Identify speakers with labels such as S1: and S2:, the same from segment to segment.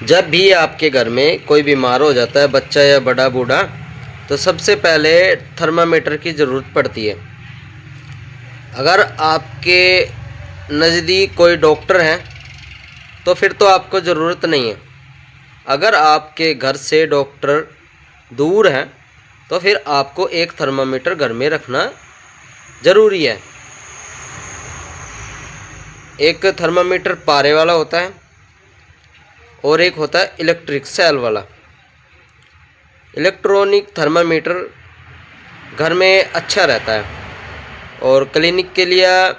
S1: जब भी आपके घर में कोई बीमार हो जाता है, बच्चा या बड़ा बूढ़ा, तो सबसे पहले थर्मामीटर की ज़रूरत पड़ती है। अगर आपके नज़दीक कोई डॉक्टर है तो फिर तो आपको ज़रूरत नहीं है। अगर आपके घर से डॉक्टर दूर है तो फिर आपको एक थर्मामीटर घर में रखना ज़रूरी है। एक थर्मामीटर पारे वाला होता है और एक होता है इलेक्ट्रिक सेल वाला। इलेक्ट्रॉनिक थर्मामीटर घर में अच्छा रहता है और क्लिनिक के लिए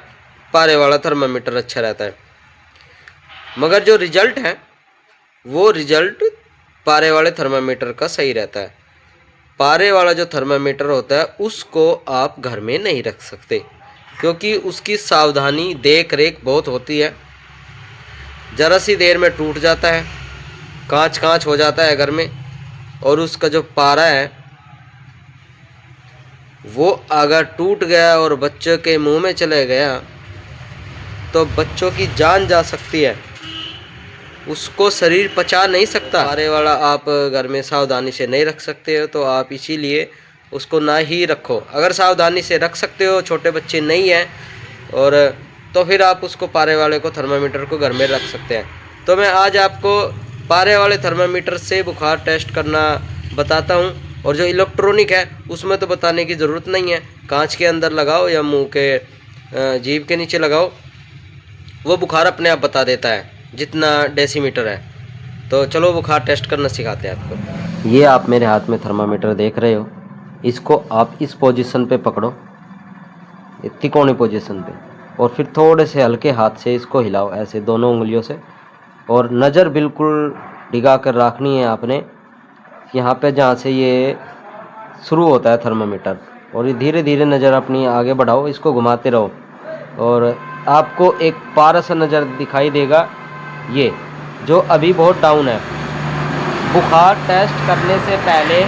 S1: पारे वाला थर्मामीटर अच्छा रहता है। मगर जो रिज़ल्ट है वो रिज़ल्ट पारे वाले थर्मामीटर का सही रहता है। पारे वाला जो थर्मामीटर होता है उसको आप घर में नहीं रख सकते, क्योंकि उसकी सावधानी देख रेख बहुत होती है। ज़रा सी देर में टूट जाता है, कांच कांच हो जाता है घर में, और उसका जो पारा है वो अगर टूट गया और बच्चों के मुंह में चले गया तो बच्चों की जान जा सकती है। उसको शरीर पचा नहीं सकता। पारे वाला आप घर में सावधानी से नहीं रख सकते हो, तो आप इसीलिए उसको ना ही रखो। अगर सावधानी से रख सकते हो, छोटे बच्चे नहीं हैं, और तो फिर आप उसको पारे वाले को थर्मामीटर को घर में रख सकते हैं। तो मैं आज आपको पारे वाले थर्मामीटर से बुखार टेस्ट करना बताता हूँ। और जो इलेक्ट्रॉनिक है उसमें तो बताने की ज़रूरत नहीं है। कांच के अंदर लगाओ या मुंह के जीभ के नीचे लगाओ, वो बुखार अपने आप बता देता है जितना डेसीमीटर है। तो चलो बुखार टेस्ट करना सिखाते हैं आपको। ये आप मेरे हाथ में थर्मामीटर देख रहे हो, इसको आप इस पोजीशन पे पकड़ो, तिकोनी पोजीशन पे, और फिर थोड़े से हल्के हाथ से इसको हिलाओ ऐसे दोनों उंगलियों से, और नज़र बिल्कुल डिगा कर रखनी है आपने यहाँ पे जहाँ से ये शुरू होता है थर्मामीटर। और ये धीरे धीरे नज़र अपनी आगे बढ़ाओ, इसको घुमाते रहो, और आपको एक पारा सा नज़र दिखाई देगा ये, जो अभी बहुत डाउन है। बुखार टेस्ट करने से पहले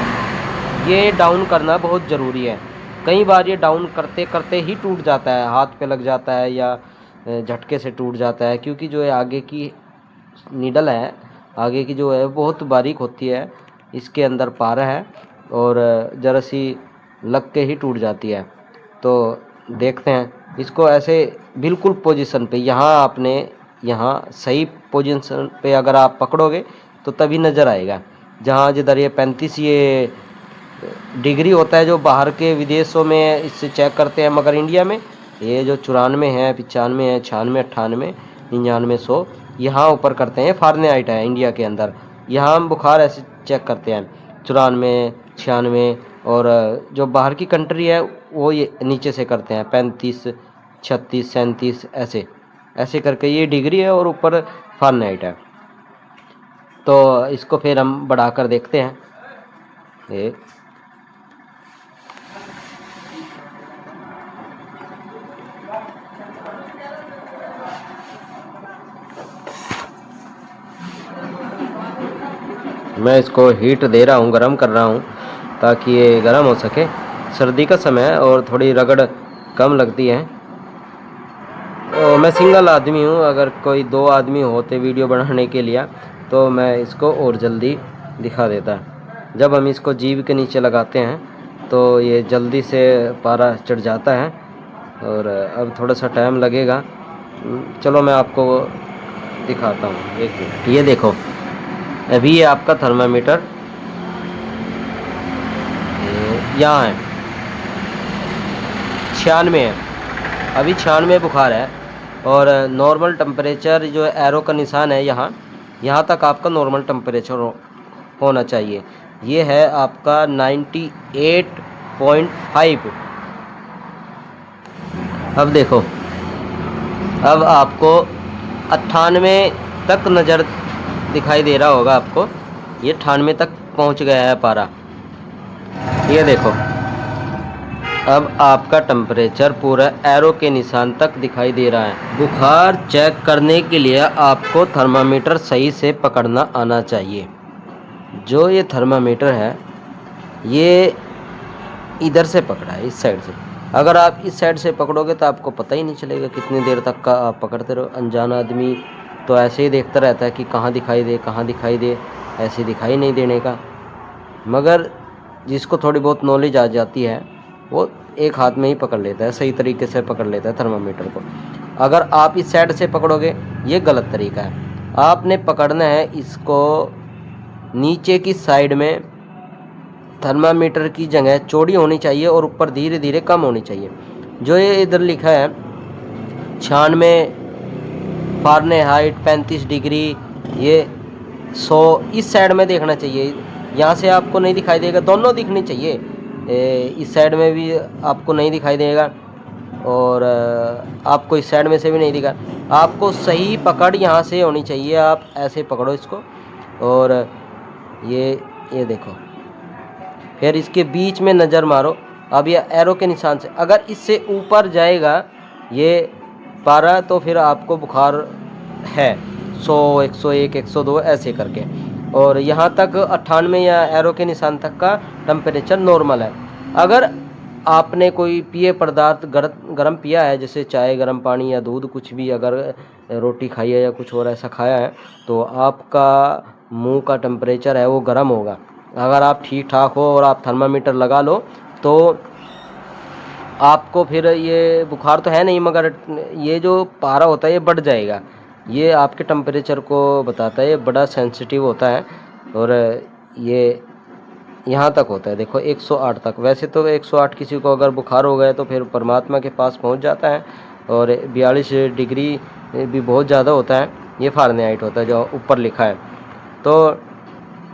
S1: ये डाउन करना बहुत ज़रूरी है। कई बार ये डाउन करते करते ही टूट जाता है, हाथ पे लग जाता है या झटके से टूट जाता है, क्योंकि जो है आगे की नीडल है, आगे की जो है बहुत बारीक होती है, इसके अंदर पारा है और ज़रा सी लग के ही टूट जाती है। तो देखते हैं इसको ऐसे बिल्कुल पोजीशन पे, यहाँ आपने यहाँ सही पोजीशन पे अगर आप पकड़ोगे तो तभी नज़र आएगा। जहाँ जिधर ये 35 ये डिग्री होता है जो बाहर के विदेशों में इससे चेक करते हैं, मगर इंडिया में ये जो 94 है, 95 है, 96, 98, 99, 100 यहाँ ऊपर करते हैं। फ़ारेनहाइट है इंडिया के अंदर, यहाँ हम बुखार ऐसे चेक करते हैं 94, 96, और जो बाहर की कंट्री है वो ये नीचे से करते हैं 35, 36, 37 ऐसे ऐसे करके ये डिग्री है, और ऊपर फ़ारेनहाइट है। तो इसको फिर हम बढ़ाकर देखते हैं। ये मैं इसको हीट दे रहा हूँ, गर्म कर रहा हूँ ताकि ये गर्म हो सके। सर्दी का समय है और थोड़ी रगड़ कम लगती है। तो मैं सिंगल आदमी हूँ, अगर कोई 2 आदमी होते वीडियो बनाने के लिए तो मैं इसको और जल्दी दिखा देता। जब हम इसको जीभ के नीचे लगाते हैं तो ये जल्दी से पारा चढ़ जाता है, और अब थोड़ा सा टाइम लगेगा। चलो मैं आपको दिखाता हूँ, एक मिनट। ये देखो, अभी ये आपका थर्मामीटर यहाँ है, 96 है, अभी 96 बुखार है। और नॉर्मल टेम्परेचर जो एरो का निशान है यहाँ तक आपका नॉर्मल टेम्परेचर होना चाहिए। ये है आपका 98.5। अब देखो, अब आपको 98 तक नज़र दिखाई दे रहा होगा आपको, ये 98 तक पहुंच गया है पारा। ये देखो, अब आपका टेम्परेचर पूरा एरो के निशान तक दिखाई दे रहा है। बुखार चेक करने के लिए आपको थर्मामीटर सही से पकड़ना आना चाहिए। जो ये थर्मामीटर है ये इधर से पकड़ा है, इस साइड से। अगर आप इस साइड से पकड़ोगे तो आपको पता ही नहीं चलेगा कितनी देर तक का आप पकड़ते रहो। अनजान आदमी तो ऐसे ही देखता रहता है कि कहाँ दिखाई दे कहाँ दिखाई दे, ऐसे दिखाई नहीं देने का। मगर जिसको थोड़ी बहुत नॉलेज आ जाती है वो एक हाथ में ही पकड़ लेता है, सही तरीके से पकड़ लेता है थर्मामीटर को। अगर आप इस साइड से पकड़ोगे ये गलत तरीका है। आपने पकड़ना है इसको नीचे की साइड में, थर्मामीटर की जगह चौड़ी होनी चाहिए और ऊपर धीरे धीरे कम होनी चाहिए। जो ये इधर लिखा है 96 फ़ारेनहाइट 35 डिग्री, ये 100 इस साइड में देखना चाहिए। यहाँ से आपको नहीं दिखाई देगा, दोनों दिखनी चाहिए। इस साइड में भी आपको नहीं दिखाई देगा और आपको इस साइड में से भी नहीं दिखा। आपको सही पकड़ यहाँ से होनी चाहिए। आप ऐसे पकड़ो इसको और ये देखो, फिर इसके बीच में नज़र मारो। अब ये एरो के निशान से अगर इससे ऊपर जाएगा ये पारा तो फिर आपको बुखार है 100, 101, 102 ऐसे करके। और यहाँ तक 98 या एरो के निशान तक का टेम्परेचर नॉर्मल है। अगर आपने कोई पिए पदार्थ गर्म पिया है, जैसे चाय, गर्म पानी या दूध, कुछ भी, अगर रोटी खाई है या कुछ और ऐसा खाया है, तो आपका मुंह का टेम्परेचर है वो गर्म होगा। अगर आप ठीक ठाक हो और आप थर्मामीटर लगा लो तो आपको फिर ये बुखार तो है नहीं, मगर ये जो पारा होता है ये बढ़ जाएगा। ये आपके टेम्परेचर को बताता है, ये बड़ा सेंसिटिव होता है और ये यहाँ तक होता है। देखो 108 तक। वैसे तो 108 किसी को अगर बुखार हो गया तो फिर परमात्मा के पास पहुँच जाता है। और 42 डिग्री भी बहुत ज़्यादा होता है, ये फ़ारेनहाइट होता है जो ऊपर लिखा है। तो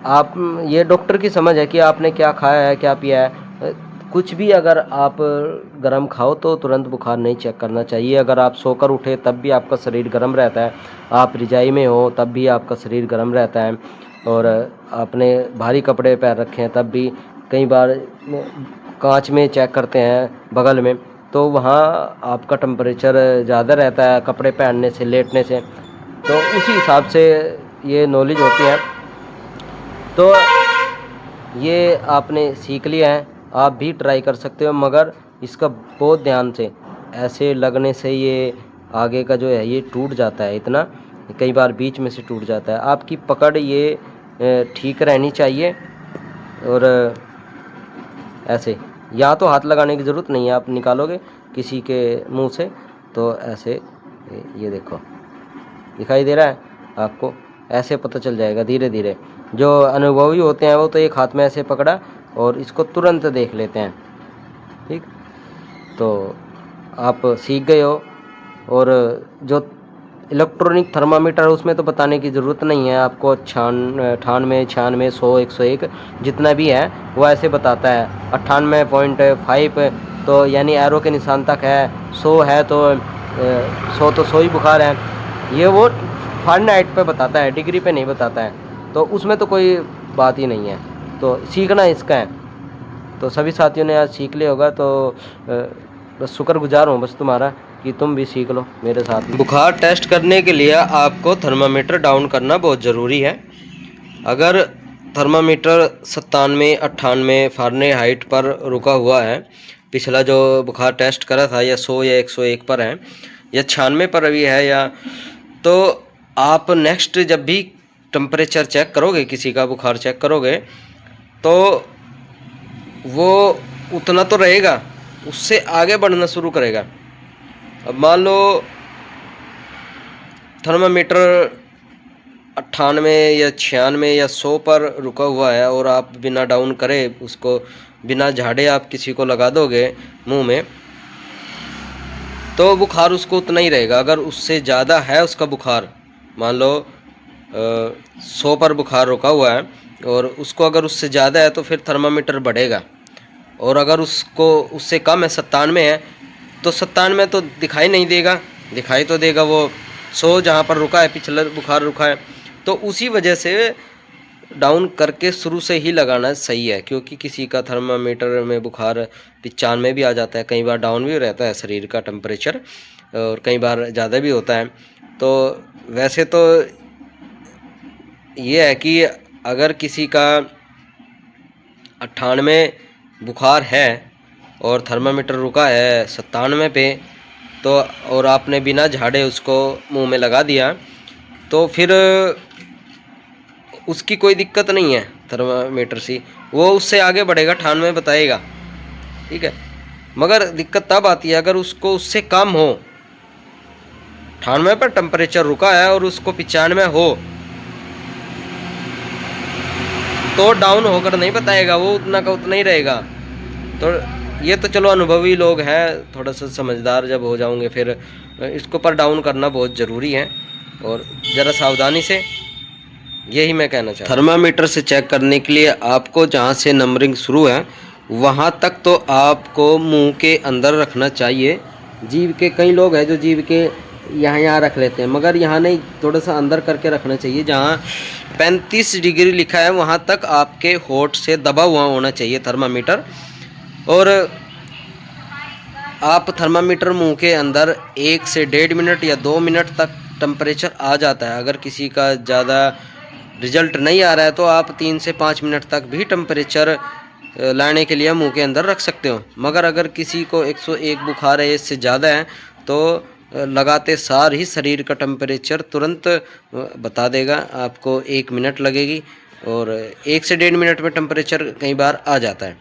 S1: आप, ये डॉक्टर की समझ है कि आपने क्या खाया है क्या पिया है। कुछ भी अगर आप गर्म खाओ तो तुरंत बुखार नहीं चेक करना चाहिए। अगर आप सोकर उठे तब भी आपका शरीर गर्म रहता है, आप रजाई में हो तब भी आपका शरीर गर्म रहता है, और आपने भारी कपड़े पहन रखे हैं तब भी, कई बार कांच में चेक करते हैं बगल में तो वहाँ आपका टेम्परेचर ज़्यादा रहता है कपड़े पहनने से, लेटने से। तो उसी हिसाब से ये नॉलेज होती है। तो ये आपने सीख लिया है, आप भी ट्राई कर सकते हो, मगर इसका बहुत ध्यान से। ऐसे लगने से ये आगे का जो है ये टूट जाता है, इतना कई बार बीच में से टूट जाता है। आपकी पकड़ ये ठीक रहनी चाहिए। और ऐसे या तो हाथ लगाने की ज़रूरत नहीं है, आप निकालोगे किसी के मुंह से तो ऐसे, ये देखो दिखाई दे रहा है आपको, ऐसे पता चल जाएगा धीरे धीरे। जो अनुभवी होते हैं वो तो एक हाथ में ऐसे पकड़ा और इसको तुरंत देख लेते हैं। ठीक, तो आप सीख गए हो। और जो इलेक्ट्रॉनिक थर्मामीटर है उसमें तो बताने की ज़रूरत नहीं है आपको। 98, 96, 100, 101 जितना भी है वो ऐसे बताता है। 98.5 तो यानी एरो के निशान तक है, 100 है तो 100 तो 100 ही बुखार है। ये वो फ़ारेनहाइट पे बताता है, डिग्री पे नहीं बताता है। तो उसमें तो कोई बात ही नहीं है। तो सीखना इसका है। तो सभी साथियों ने आज सीख लिया होगा, तो बस शुक्रगुजार हूँ बस तुम्हारा कि तुम भी सीख लो मेरे साथ। बुखार टेस्ट करने के लिए आपको थर्मामीटर डाउन करना बहुत ज़रूरी है। अगर थर्मामीटर 97, 98 फ़ारेनहाइट पर रुका हुआ है, पिछला जो बुखार टेस्ट करा था, या 100 या 101 पर है या 96 पर भी है, या तो आप नेक्स्ट जब भी टेम्परेचर चेक करोगे, किसी का बुखार चेक करोगे, तो वो उतना तो रहेगा, उससे आगे बढ़ना शुरू करेगा। अब मान लो थर्मामीटर 98 या 96 या 100 पर रुका हुआ है और आप बिना डाउन करे, उसको बिना झाड़े आप किसी को लगा दोगे मुंह में, तो बुखार उसको उतना ही रहेगा। अगर उससे ज़्यादा है उसका बुखार, मान लो 100 पर बुखार रुका हुआ है और उसको अगर उससे ज़्यादा है तो फिर थर्मामीटर बढ़ेगा। और अगर उसको उससे कम है, 97 है, तो 97 तो दिखाई नहीं देगा, दिखाई तो देगा वो 100 जहाँ पर रुका है, पिछला बुखार रुका है। तो उसी वजह से डाउन करके शुरू से ही लगाना सही है, क्योंकि किसी का थर्मामीटर में बुखार 95 भी आ जाता है, कई बार डाउन भी रहता है शरीर का टेम्परेचर, और कई बार ज़्यादा भी होता है। तो वैसे तो ये है कि अगर किसी का 98 बुखार है और थर्मामीटर रुका है 97 पे, तो और आपने बिना झाड़े उसको मुंह में लगा दिया, तो फिर उसकी कोई दिक्कत नहीं है थर्मामीटर से, वो उससे आगे बढ़ेगा, 98 बताएगा, ठीक है। मगर दिक्कत तब आती है अगर उसको उससे कम हो, 98 पर टेम्परेचर रुका है और उसको 95 हो, तो डाउन होकर नहीं बताएगा, वो उतना का उतना ही रहेगा। तो ये तो चलो अनुभवी लोग हैं, थोड़ा सा समझदार जब हो जाओगे फिर इसको पर डाउन करना बहुत ज़रूरी है, और ज़रा सावधानी से, यही मैं कहना चाहता हूँ। थर्मामीटर से चेक करने के लिए आपको जहाँ से नंबरिंग शुरू है वहाँ तक तो आपको मुंह के अंदर रखना चाहिए। जीभ के कई लोग हैं जो जीभ के यहाँ रख लेते हैं, मगर यहाँ नहीं, थोड़ा सा अंदर करके रखना चाहिए। जहाँ 35 डिग्री लिखा है वहाँ तक आपके होठ से दबा हुआ होना चाहिए थर्मामीटर। और आप थर्मामीटर मुंह के अंदर 1 से 1.5 मिनट या 2 मिनट तक टेम्परेचर आ जाता है। अगर किसी का ज़्यादा रिजल्ट नहीं आ रहा है तो आप 3 से 5 मिनट तक भी टेम्परेचर लाने के लिए मुंह के अंदर रख सकते हो। मगर अगर किसी को 101 बुखार है, इससे ज़्यादा है, तो लगाते सार ही शरीर का टेम्परेचर तुरंत बता देगा। आपको 1 मिनट लगेगी और 1 से 1.5 मिनट में टेम्परेचर कई बार आ जाता है।